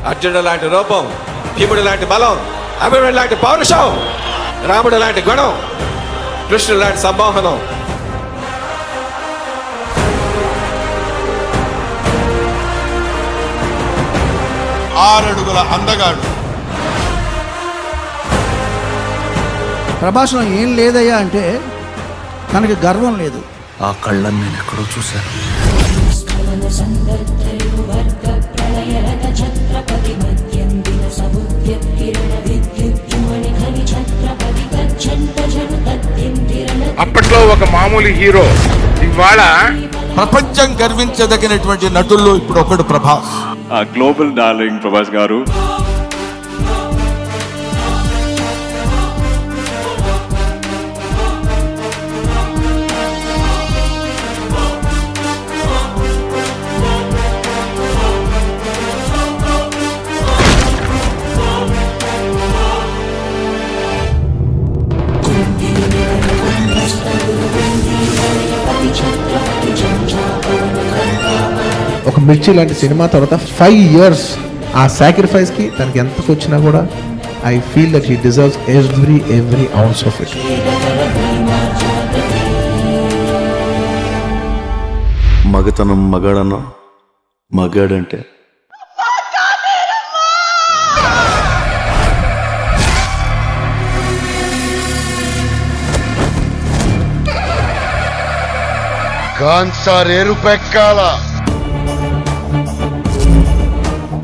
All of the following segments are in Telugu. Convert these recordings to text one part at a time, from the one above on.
అర్జునుడు లాంటి రూపం, భీముడు లాంటి బలం, అభిమన్యుడు లాంటి పౌరుషం, రాముడు లాంటి గుణం, కృష్ణుడు లాంటి సంమోహనం. ఆరడుగుల అందగాడు. ప్రభాస్లో ఏం లేదయ్యా అంటే తనకి గర్వం లేదు. ఆ కళ్ళని నేను ఎక్కడో చూశాను. అప్పట్లో ఒక మామూలు హీరో, ఇవాళ ప్రపంచం గర్వించదగినటువంటి నటుల్లో ఇప్పుడు ఒకడు ప్రభాస్. గ్లోబల్ డార్లింగ్ ప్రభాస్ గారు. ఒక మిర్చి లాంటి సినిమా తర్వాత 5 years ఆ సాక్రిఫైస్కి తనకి ఎంతకు వచ్చినా కూడా I feel that he deserves every ounce of it. మగతనం మగాడన్నా, మగాడంటే కాన్సారేరు పెక్కాల.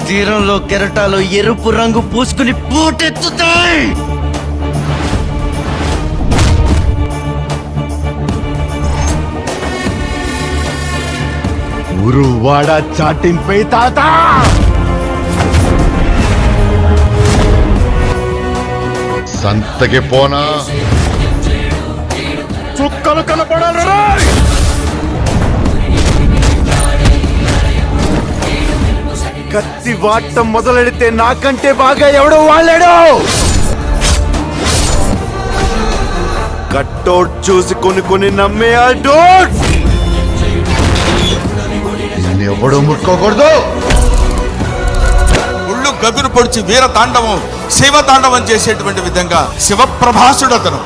తీరంలో కెరటాలు ఎరుపు రంగు పూసుకుని పూటెత్తుతాయి. ఉరువాడ చాటింపై తాత. సంతకి పోనా చుక్కలు కనపడాలి. కత్తి వాటం మొదలెడితే నాకంటే బాగా ఎవడో వాళ్ళాడు. కట్టౌట్ చూసి కొన్ని నమ్మే ఆ డోట్ ఎవడో ముట్టుకోకూడదు. ఒళ్ళు గగురు పొడిచి వీర తాండవం, శివ తాండవం చేసేటువంటి విధంగా శివప్రభాసుడు అతను.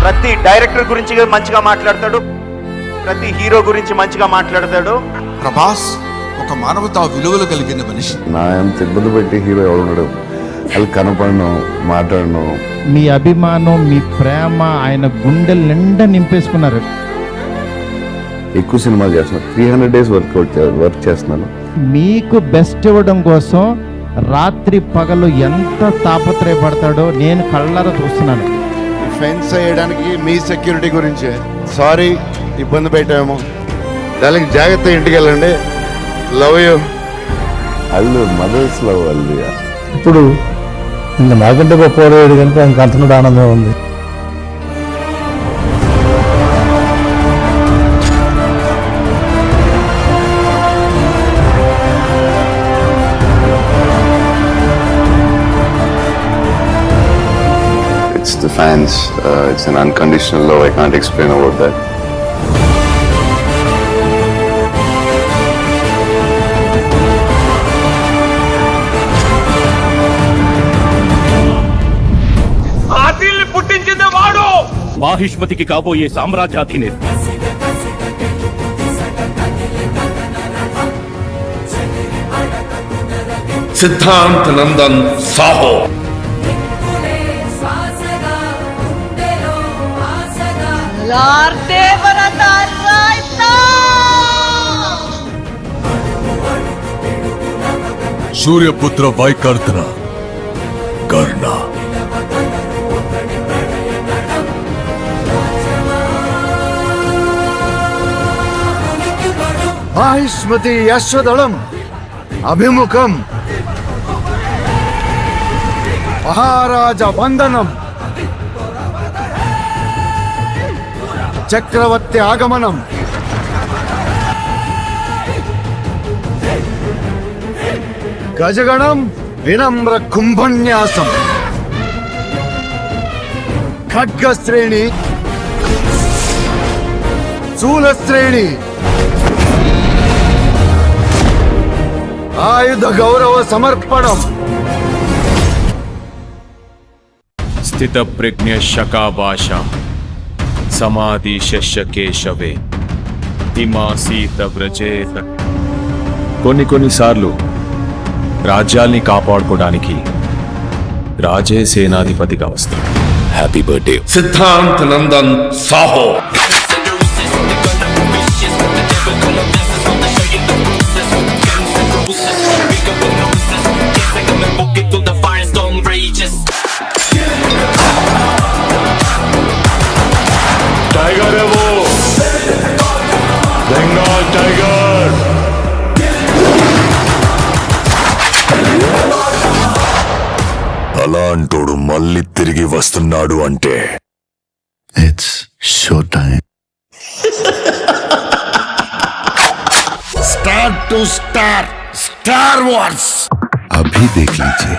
ప్రతి డైరెక్టర్ గురించి మంచిగా మాట్లాడతాడు, ప్రతి హీరో గురించి మంచిగా మాట్లాడతాడు. ప్రభాస్ ఒక మానవతా విలువలు కలిగిన మనిషి. నా ఎంత ఇబ్బంది పెట్టి హీరో ఎవడు ఉండడు. అది కనపడను, మాట్లాడను. మీ అభిమానం, మీ ప్రేమ ఆయన గుండెల నిండా నింపేసుకున్నారు. ఎక్కువ సినిమాలు చేస్తున్నాను, 300 days వర్క్ చేస్తున్నాను. మీకు బెస్ట్ ఇవ్వడం కోసం రాత్రి పగలు ఎంత తాపత్రయపడతాడో నేను కళ్ళారా చూస్తున్నాను. ఫెన్స్ వేయడానికి మీ సెక్యూరిటీ గురించే. సారీ ఇబ్బంది పెట్టాము. దానికి జాగ్రత్త, ఇంటికి వెళ్ళండి. Love you. Allu mothers love Allu. ఇప్పుడు ఇంకా నాకంటే గొప్పవాడు కనుక ఇంకా అంతనుడు ఆనందం ఉంది. It's the fans. It's an unconditional love. I can't explain about that. ఆదిల్ని పుట్టించిందే వాడు. మాహిష్మతికి కాబోయే సామ్రాజ్యాధినేత. సిద్ధాంత్ నందన్ సాహో. సూర్యపుత్ర వైకర్తన కర్ణ. మాహిష్మతి యశ్వదళం అభిముఖం మహారాజ వందనం చక్రవర్తి ఆగమనం గజగణం వినమ్ర కుంభన్యాసం ఖడ్గశ్రేణి శూలశ్రేణి ఆయుధ గౌరవ సమర్పణం స్థిత ప్రజ్ఞ శకాభాష సమాధి శస్య కేశవే హిమాసీత వ్రజేత. కొన్నిసార్లు రాజ్యాల్ని కాపాడుకోవడానికి రాజే సేనాధిపతిగా వస్తాడు. Happy birthday. Siddhant Nandan Saaho. Tiger है वो, बंगाल टाइगर. అలాంటోడు మళ్ళీ తిరిగి వస్తున్నాడు అంటే it's show time. Star to star, star wars. అభి దేఖ్ లీజియే.